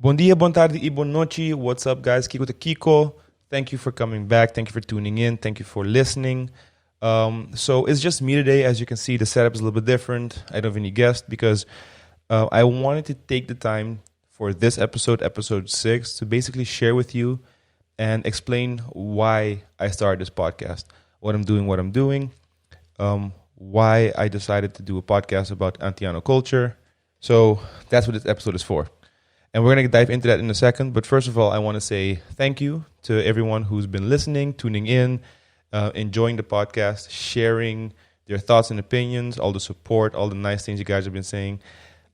Bon dia, bon tarde y bon noche. What's up, guys? Kiko to Kiko. Thank you for coming back. Thank you for tuning in. Thank you for listening. So it's just me today. As you can see, the setup is a little bit different. I don't have any guests because I wanted to take the time for this episode, episode 6, to basically share with you and explain why I started this podcast, what I'm doing, why I decided to do a podcast about Antiano culture. So that's what this episode is for. And we're going to dive into that in a second. But first of all, I want to say thank you to everyone who's been listening, tuning in, enjoying the podcast, sharing their thoughts and opinions, all the support, all the nice things you guys have been saying.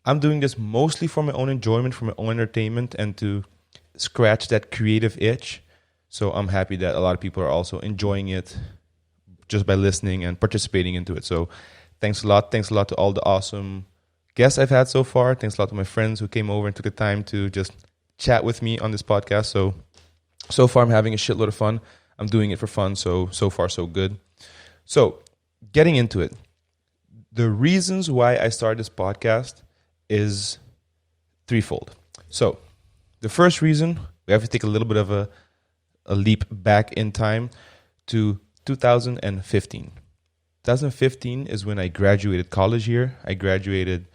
I'm doing this mostly for my own enjoyment, for my own entertainment, and to scratch that creative itch. So I'm happy that a lot of people are also enjoying it just by listening and participating into it. So thanks a lot. Thanks a lot to all the awesome guests I've had so far. Thanks a lot to my friends who came over and took the time to just chat with me on this podcast. So far I'm having a shitload of fun. I'm doing it for fun. So far so good. So getting into it, the reasons why I started this podcast is threefold. So the first reason, we have to take a little bit of a leap back in time to 2015. 2015 is when I graduated college here. I graduated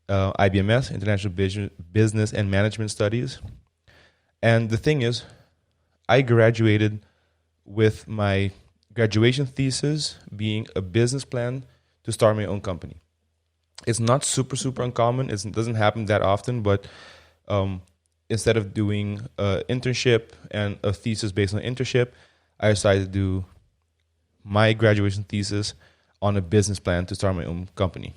IBMS, International Business and Management Studies. And the thing is, I graduated with my graduation thesis being a business plan to start my own company. It's not super uncommon. It doesn't happen that often, but instead of doing an internship and a thesis based on internship, I decided to do my graduation thesis on a business plan to start my own company.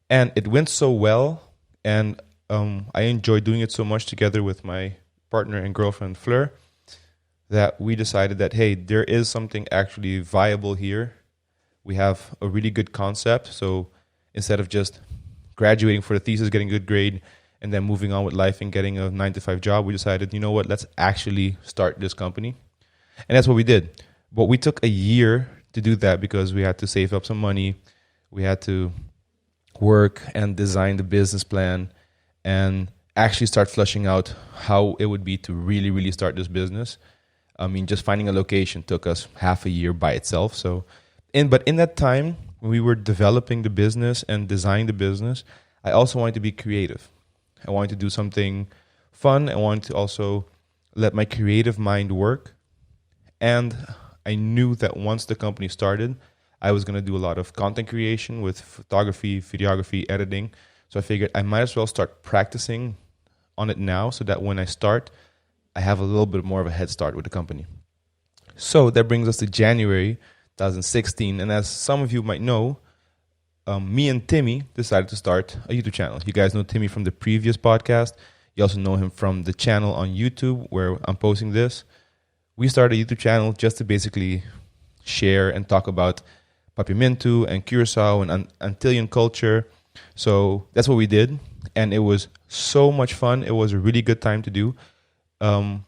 And it went so well, and I enjoyed doing it so much together with my partner and girlfriend, Fleur, that we decided that, hey, there is something actually viable here. We have a really good concept. So instead of just graduating for the thesis, getting a good grade, and then moving on with life and getting a 9-to-5 job, we decided, you know what, let's actually start this company. And that's what we did. But we took a year to do that because we had to save up some money. We had to work and design the business plan and actually start fleshing out how it would be to really start this business. I mean, just finding a location took us half a year by itself. But in that time, when we were developing the business and designing the business, I also wanted to be creative. I wanted to do something fun. I wanted to also let my creative mind work. And I knew that once the company started, I was going to do a lot of content creation with photography, videography, editing. So I figured I might as well start practicing on it now so that when I start, I have a little bit more of a head start with the company. So that brings us to January 2016. And as some of you might know, me and Timmy decided to start a YouTube channel. You guys know Timmy from the previous podcast. You also know him from the channel on YouTube where I'm posting this. We started a YouTube channel just to basically share and talk about Papiamento and Curacao and Antillean culture. So that's what we did. And it was so much fun. It was a really good time to do. And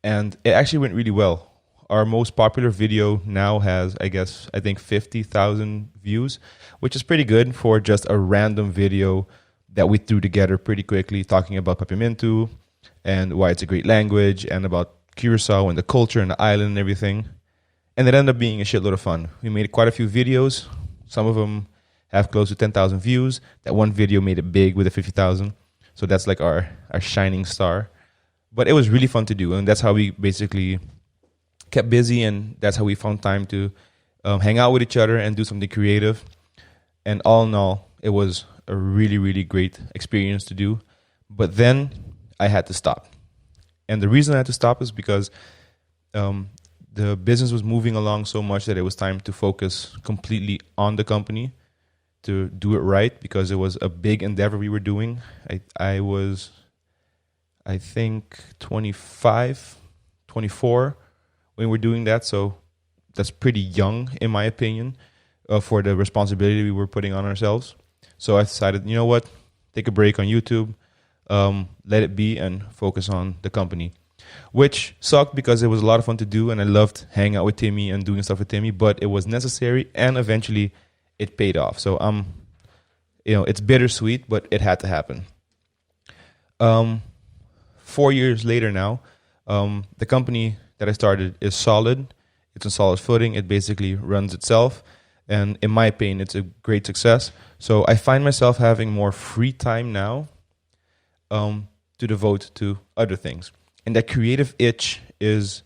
it actually went really well. Our most popular video now has, I think 50,000 views, which is pretty good for just a random video that we threw together pretty quickly talking about Papiamento and why it's a great language and about Curacao and the culture and the island and everything. And it ended up being a shitload of fun. We made quite a few videos. Some of them have close to 10,000 views. That one video made it big with the 50,000. So that's like our shining star. But it was really fun to do. And that's how we basically kept busy. And that's how we found time to hang out with each other and do something creative. And all in all, it was a really great experience to do. But then I had to stop. And the reason I had to stop is because the business was moving along so much that it was time to focus completely on the company to do it right because it was a big endeavor we were doing. I was, I think, 25, 24 when we were doing that. So that's pretty young, in my opinion, for the responsibility we were putting on ourselves. So I decided, you know what, take a break on YouTube, let it be and focus on the company. Which sucked because it was a lot of fun to do and I loved hanging out with Timmy and doing stuff with Timmy, but it was necessary and eventually it paid off. So it's bittersweet, but it had to happen. Um, 4 years later now, the company that I started is solid. It's on solid footing. It basically runs itself. And in my opinion, it's a great success. So I find myself having more free time now to devote to other things. And that creative itch is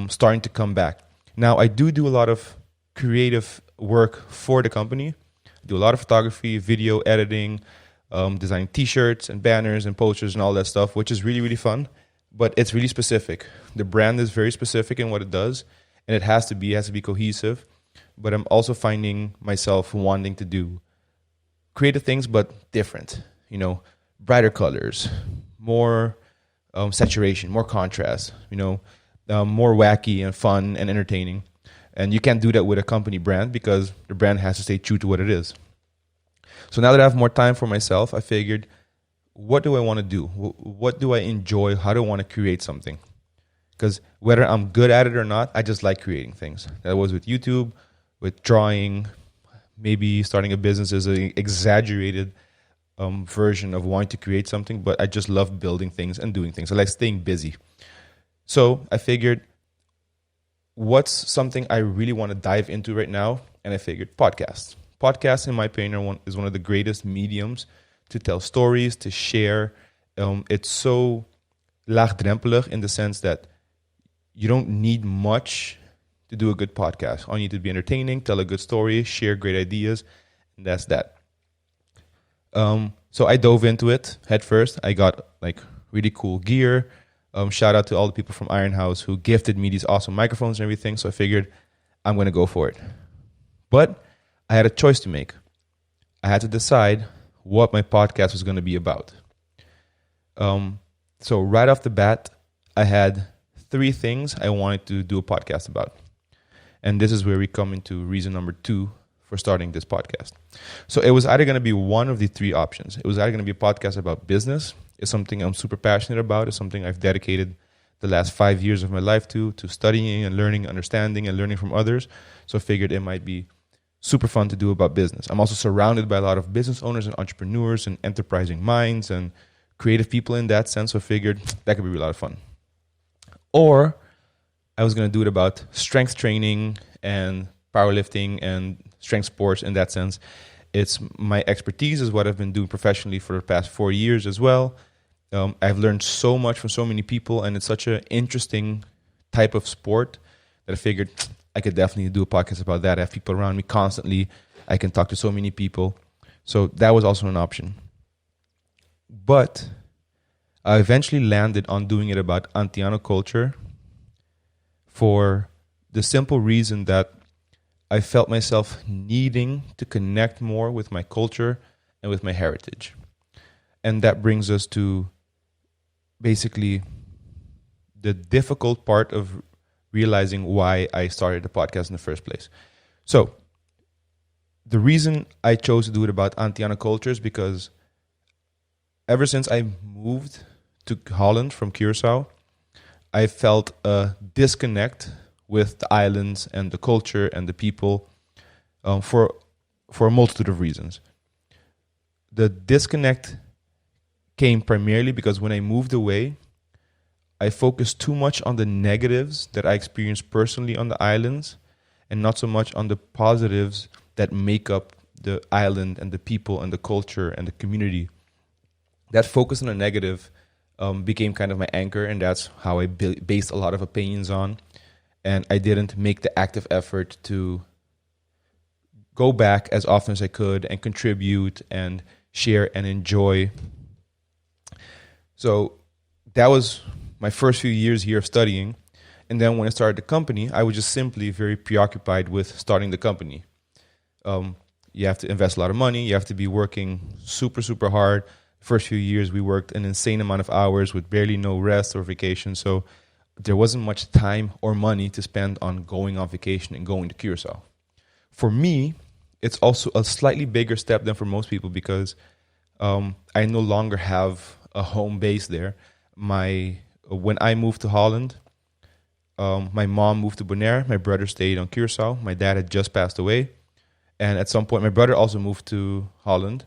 starting to come back. Now, I do a lot of creative work for the company. I do a lot of photography, video editing, designing T-shirts and banners and posters and all that stuff, which is really, really fun. But it's really specific. The brand is very specific in what it does, and it has to be cohesive. But I'm also finding myself wanting to do creative things, but different. Brighter colors, more saturation, more contrast. More wacky and fun and entertaining. And you can't do that with a company brand because the brand has to stay true to what it is. So now that I have more time for myself, I figured, what do I want to do? What do I enjoy? How do I want to create something? Because whether I'm good at it or not, I just like creating things. That was with YouTube, with drawing, maybe starting a business is an exaggerated version of wanting to create something, but I just love building things and doing things. I like staying busy. So I figured, what's something I really want to dive into right now? And I figured podcasts. Podcasts, in my opinion, is one of the greatest mediums to tell stories, to share. It's so laagdrempelig in the sense that you don't need much to do a good podcast. All you need to be entertaining, tell a good story, share great ideas, and that's that. So I dove into it head first. I got really cool gear. Shout out to all the people from Iron House who gifted me these awesome microphones and everything. So I figured I'm going to go for it. But I had a choice to make. I had to decide what my podcast was going to be about. So right off the bat, I had 3 things I wanted to do a podcast about. And this is where we come into reason number 2 for starting this podcast. So it was either going to be one of the 3 options. It was either going to be a podcast about business. It's something I'm super passionate about. It's something I've dedicated the last 5 years of my life to studying and learning, understanding and learning from others. So I figured it might be super fun to do about business. I'm also surrounded by a lot of business owners and entrepreneurs and enterprising minds and creative people in that sense. So I figured that could be a lot of fun. Or I was going to do it about strength training and powerlifting and strength sports in that sense. It's my expertise is what I've been doing professionally for the past 4 years as well. I've learned so much from so many people, and it's such an interesting type of sport that I figured I could definitely do a podcast about that. I have people around me constantly. I can talk to so many people. So that was also an option. But I eventually landed on doing it about Antiano culture for the simple reason that I felt myself needing to connect more with my culture and with my heritage. And that brings us to basically the difficult part of realizing why I started the podcast in the first place. So the reason I chose to do it about Antiano culture is because ever since I moved to Holland from Curaçao, I felt a disconnect with the islands and the culture and the people for a multitude of reasons. The disconnect came primarily because when I moved away, I focused too much on the negatives that I experienced personally on the islands and not so much on the positives that make up the island and the people and the culture and the community. That focus on the negative became kind of my anchor, and that's how I based a lot of opinions on. And I didn't make the active effort to go back as often as I could and contribute and share and enjoy. So that was my first few years here of studying. And then when I started the company, I was just simply very preoccupied with starting the company. You have to invest a lot of money. You have to be working super, super hard. The first few years, we worked an insane amount of hours with barely no rest or vacation. So there wasn't much time or money to spend on going on vacation and going to Curaçao. For me, it's also a slightly bigger step than for most people because I no longer have a home base there. When I moved to Holland, my mom moved to Bonaire. My brother stayed on Curaçao. My dad had just passed away. And at some point, my brother also moved to Holland.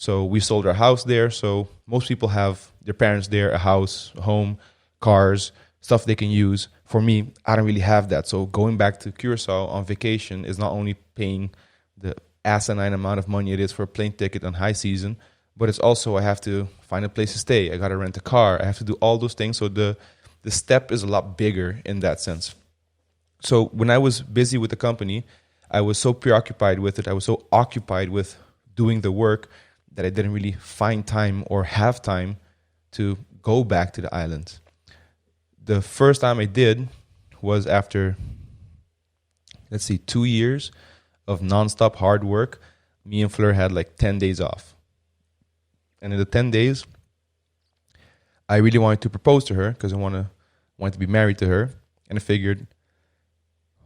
So we sold our house there. So most people have their parents there, a house, a home, cars, stuff they can use. For me, I don't really have that. So going back to Curacao on vacation is not only paying the asinine amount of money it is for a plane ticket on high season, but it's also I have to find a place to stay. I got to rent a car. I have to do all those things. So the step is a lot bigger in that sense. So when I was busy with the company, I was so preoccupied with it. I was so occupied with doing the work that I didn't really find time or have time to go back to the islands. The first time I did was after, 2 years of nonstop hard work. Me and Fleur had like 10 days off. And in the 10 days, I really wanted to propose to her because I wanted to be married to her. And I figured,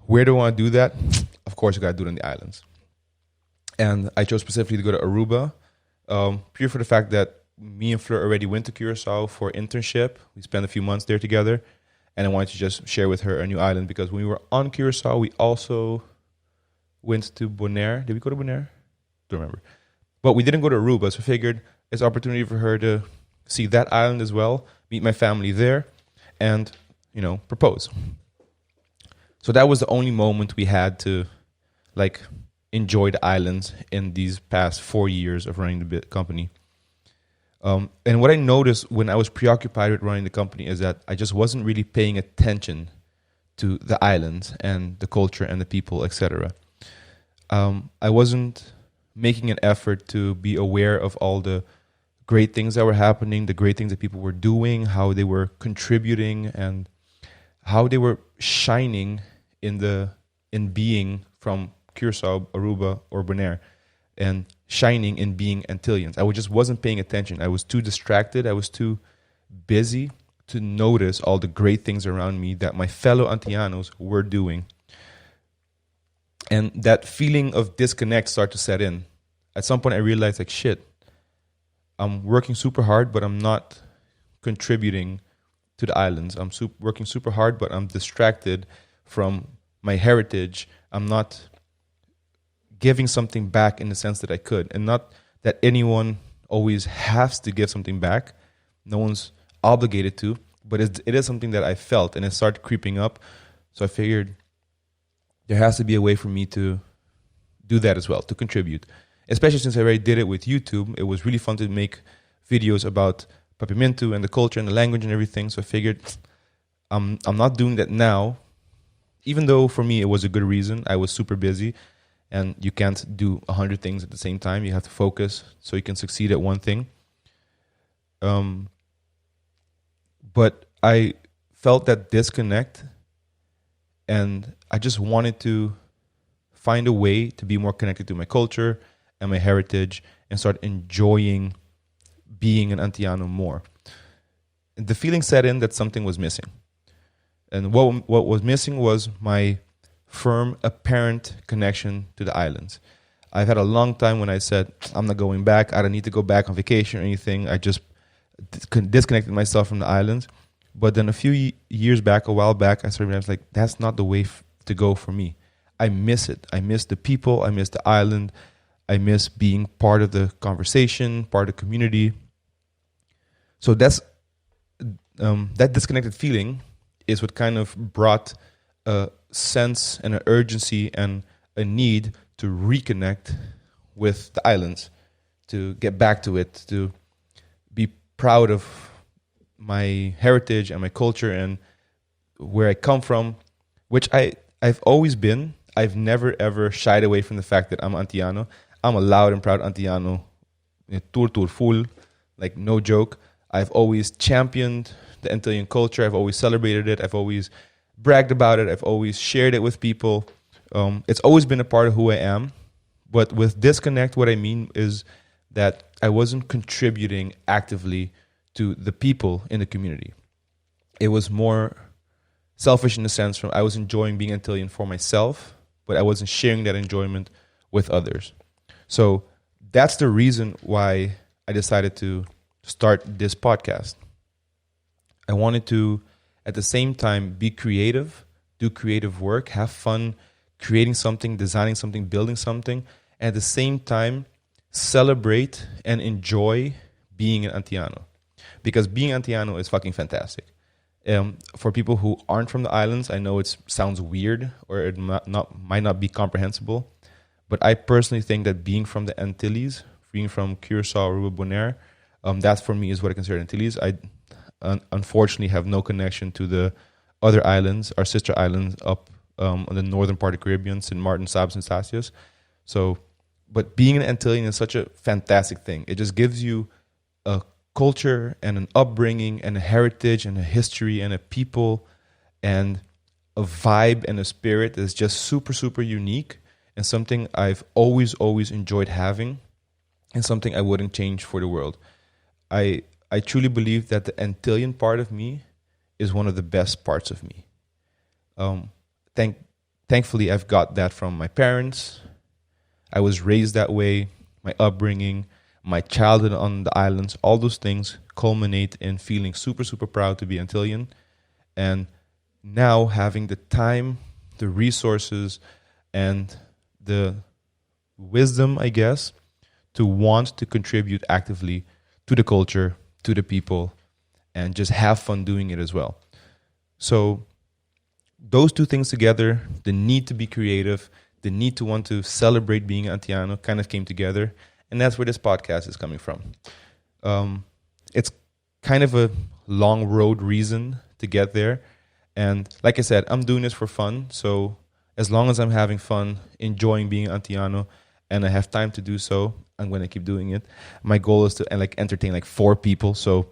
where do I want to do that? Of course, I got to do it on the islands. And I chose specifically to go to Aruba, pure for the fact that me and Fleur already went to Curacao for internship. We spent a few months there together. And I wanted to just share with her a new island because when we were on Curacao, we also went to Bonaire. Did we go to Bonaire? Don't remember. But we didn't go to Aruba, so I figured it's an opportunity for her to see that island as well, meet my family there, and, propose. So that was the only moment we had to, enjoy the islands in these past 4 years of running the company. And what I noticed when I was preoccupied with running the company is that I just wasn't really paying attention to the islands and the culture and the people, etc. I wasn't making an effort to be aware of all the great things that were happening, the great things that people were doing, how they were contributing, and how they were shining in being from Curacao, Aruba, or Bonaire, and shining in being Antilleans. I just wasn't paying attention. I was too distracted. I was too busy to notice all the great things around me that my fellow Antillanos were doing. And that feeling of disconnect started to set in. At some point, I realized, shit, I'm working super hard, but I'm not contributing to the islands. I'm working super hard, but I'm distracted from my heritage. I'm not giving something back in the sense that I could. And not that anyone always has to give something back. No one's obligated to. But it is something that I felt, and it started creeping up. So I figured there has to be a way for me to do that as well, to contribute. Especially since I already did it with YouTube. It was really fun to make videos about Papiamento and the culture and the language and everything. So I figured I'm not doing that now. Even though for me it was a good reason. I was super busy. And you can't do 100 things at the same time. You have to focus so you can succeed at one thing. But I felt that disconnect. And I just wanted to find a way to be more connected to my culture and my heritage and start enjoying being an Antillano more. And the feeling set in that something was missing. And what was missing was my firm, apparent connection to the islands. I've had a long time when I said, I'm not going back. I don't need to go back on vacation or anything. I just disconnected myself from the islands. But then a while back, I started realizing, that's not the way to go for me. I miss it. I miss the people. I miss the island. I miss being part of the conversation, part of the community. So that's that disconnected feeling is what kind of brought a sense and an urgency and a need to reconnect with the islands, to get back to it, to be proud of my heritage and my culture and where I come from, which I've always been. I've never, ever shied away from the fact that I'm Antillano. I'm a loud and proud Antillano, tur full, no joke. I've always championed the Antillean culture. I've always celebrated it. I've always bragged about it. I've always shared it with people. It's always been a part of who I am. But with disconnect, what I mean is that I wasn't contributing actively to the people in the community. It was more selfish in the sense from I was enjoying being Antillean for myself, but I wasn't sharing that enjoyment with others. So that's the reason why I decided to start this podcast. I wanted to, at the same time, be creative, do creative work, have fun creating something, designing something, building something, and at the same time, celebrate and enjoy being an Antiano. Because being Antiano is fucking fantastic. For people who aren't from the islands, I know it sounds weird or it might not be comprehensible, but I personally think that being from the Antilles, being from Curacao, Aruba, Bonaire, that for me is what I consider Antilles. I unfortunately have no connection to the other islands, our sister islands up on the northern part of the Caribbean, St. Martin, Sabas, and Stasios. So, but being an Antillean is such a fantastic thing. It just gives you a culture and an upbringing and a heritage and a history and a people and a vibe and a spirit that is just super, super unique and something I've always, always enjoyed having and something I wouldn't change for the world. I truly believe that the Antillean part of me is one of the best parts of me. Thankfully, I've got that from my parents. I was raised that way, my upbringing, my childhood on the islands, all those things culminate in feeling super, super proud to be Antillean. And now having the time, the resources, and the wisdom, I guess, to want to contribute actively to the culture, to the people, and just have fun doing it as well. So those two things together, the need to be creative, the need to want to celebrate being Antiano kind of came together. And that's where this podcast is coming from. It's kind of a long road reason to get there. And like I said, I'm doing this for fun. So as long as I'm having fun, enjoying being Antiano, and I have time to do so, I'm going to keep doing it. My goal is to entertain 4 people. So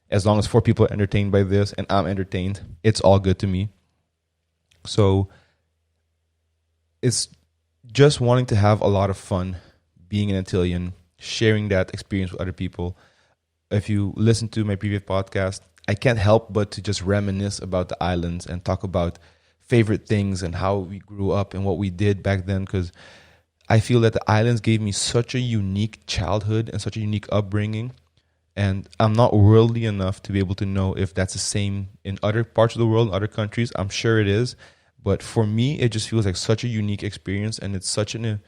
as long as 4 people are entertained by this and I'm entertained, it's all good to me. So it's just wanting to have a lot of fun being an Antillean, sharing that experience with other people. If you listen to my previous podcast, I can't help but to just reminisce about the islands and talk about favorite things and how we grew up and what we did back then, because I feel that the islands gave me such a unique childhood and such a unique upbringing. And I'm not worldly enough to be able to know if that's the same in other parts of the world, other countries. I'm sure it is. But for me, it just feels like such a unique experience, and it's such an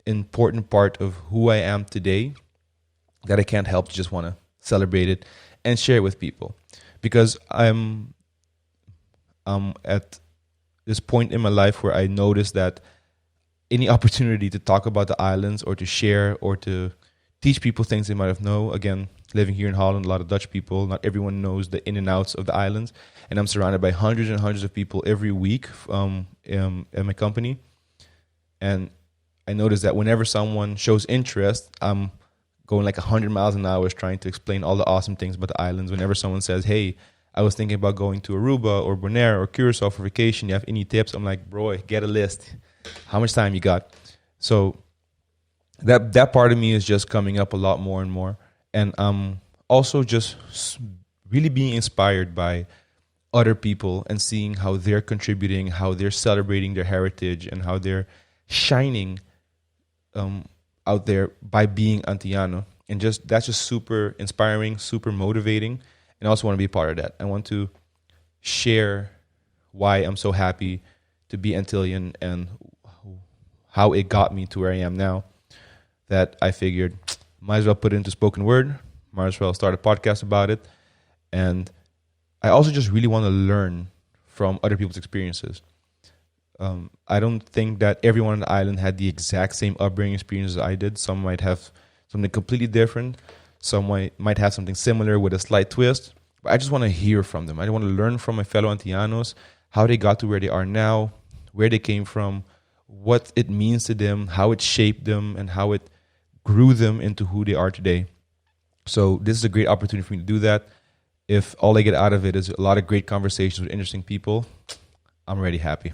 important part of who I am today that I can't help to just want to celebrate it and share it with people. Because I'm at this point in my life where I notice that any opportunity to talk about the islands or to share or to teach people things they might have known. Again, living here in Holland, a lot of Dutch people, not everyone knows the in and outs of the islands. And I'm surrounded by hundreds and hundreds of people every week in my company. And I notice that whenever someone shows interest, I'm going 100 miles an hour trying to explain all the awesome things about the islands. Whenever someone says, hey, I was thinking about going to Aruba or Bonaire or Curacao for vacation, you have any tips? I'm like, bro, get a list. How much time you got? So that part of me is just coming up a lot more and more. And I'm also just really being inspired by other people and seeing how they're contributing, how they're celebrating their heritage, and how they're shining out there by being Antiano. And that's just super inspiring, super motivating. And I also want to be a part of that. I want to share why I'm so happy to be Antillean and how it got me to where I am now, that I figured might as well put it into spoken word, might as well start a podcast about it. And I also just really want to learn from other people's experiences. I don't think that everyone on the island had the exact same upbringing experience as I did. Some might have something completely different. Some might have something similar with a slight twist. But I just want to hear from them. I want to learn from my fellow Antianos, how they got to where they are now, where they came from, what it means to them, how it shaped them, and how it grew them into who they are today. So this is a great opportunity for me to do that. If all I get out of it is a lot of great conversations with interesting people, I'm already happy.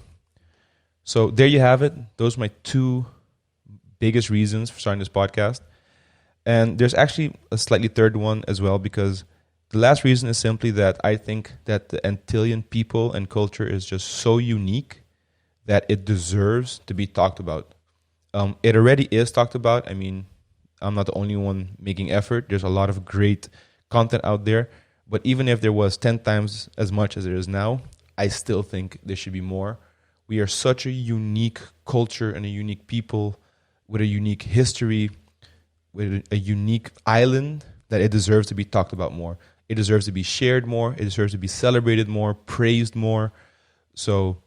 So there you have it. Those are my 2 biggest reasons for starting this podcast. And there's actually a slightly third one as well, because the last reason is simply that I think that the Antillean people and culture is just so unique that it deserves to be talked about. It already is talked about. I mean, I'm not the only one making effort. There's a lot of great content out there. But even if there was 10 times as much as there is now, I still think there should be more. We are such a unique culture and a unique people with a unique history, with a unique island that it deserves to be talked about more. It deserves to be shared more. It deserves to be celebrated more, praised more. So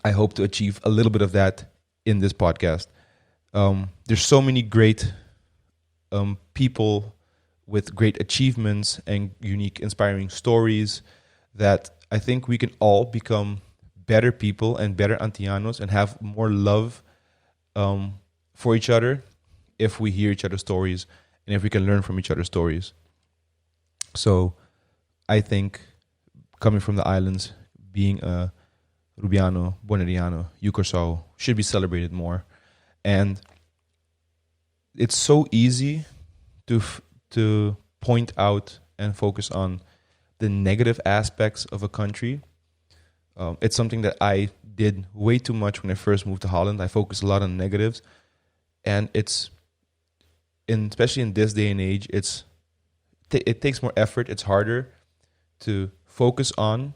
I hope to achieve a little bit of that in this podcast. There's so many great people with great achievements and unique, inspiring stories that I think we can all become better people and better Antillanos and have more love for each other if we hear each other's stories and if we can learn from each other's stories. So I think coming from the islands, being a Rubiano, Boneriano, Yukorsao should be celebrated more. And it's so easy to point out and focus on the negative aspects of a country. It's something that I did way too much when I first moved to Holland. I focused a lot on negatives. And especially in this day and age, it takes more effort. It's harder to focus on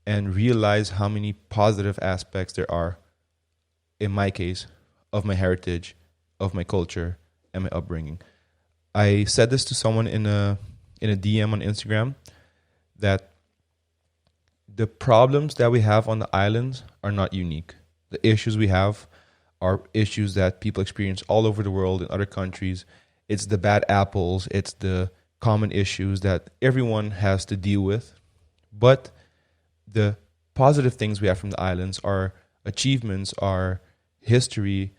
and realize how many positive aspects there are, in my case, of my heritage, of my culture, and my upbringing. I said this to someone in a DM on Instagram that the problems that we have on the islands are not unique. The issues we have are issues that people experience all over the world in other countries. It's the bad apples. It's the common issues that everyone has to deal with. But the positive things we have from the islands are achievements, are history,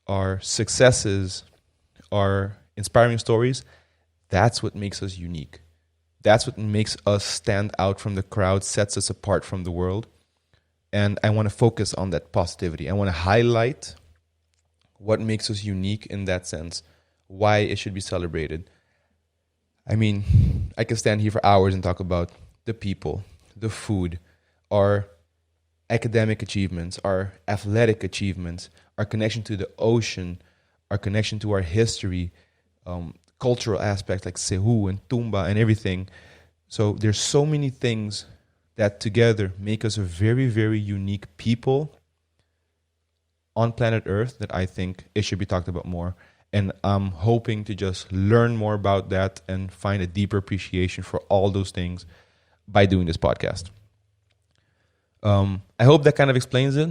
are successes, are inspiring stories. That's what makes us unique. That's what makes us stand out from the crowd, sets us apart from the world. And I want to focus on that positivity. I want to highlight what makes us unique in that sense, why it should be celebrated. I mean, I could stand here for hours and talk about the people, the food, our academic achievements, our athletic achievements, our connection to the ocean, our connection to our history, cultural aspects like Sehu and Tumba and everything. So there's so many things that together make us a very, very unique people on planet Earth that I think it should be talked about more. And I'm hoping to just learn more about that and find a deeper appreciation for all those things by doing this podcast. I hope that kind of explains it.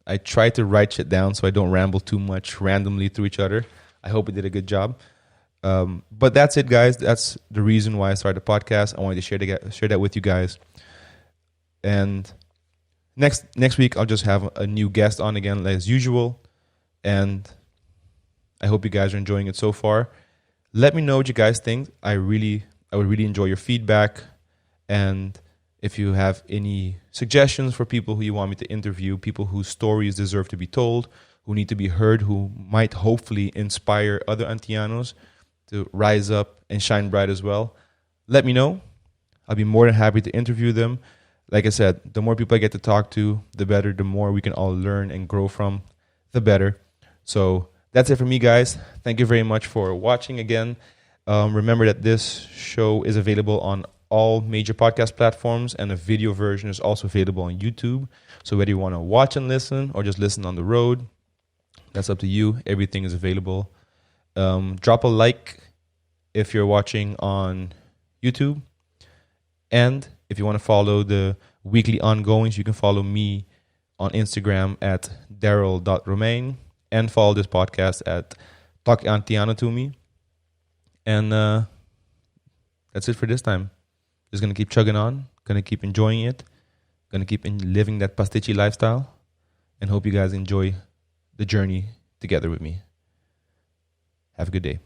I try to write shit down so I don't ramble too much randomly through each other. I hope I did a good job. But that's it, guys. That's the reason why I started the podcast. I wanted to share that with you guys. And next week, I'll just have a new guest on again, as usual. And I hope you guys are enjoying it so far. Let me know what you guys think. I would really enjoy your feedback. And if you have any suggestions for people who you want me to interview, people whose stories deserve to be told, who need to be heard, who might hopefully inspire other Antillanos to rise up and shine bright as well, let me know. I'll be more than happy to interview them. Like I said, the more people I get to talk to, the better. The more we can all learn and grow from, the better. So that's it for me, guys. Thank you very much for watching again. Remember that this show is available on all major podcast platforms, and a video version is also available on YouTube. So whether you want to watch and listen or just listen on the road, that's up to you. Everything is available. Drop a like if you're watching on YouTube. And if you want to follow the weekly ongoings, you can follow me on Instagram at daryl.romain and follow this podcast at Antiano To Me. And that's it for this time. Just going to keep chugging on, going to keep enjoying it, going to keep living that pastichi lifestyle, and hope you guys enjoy the journey together with me. Have a good day.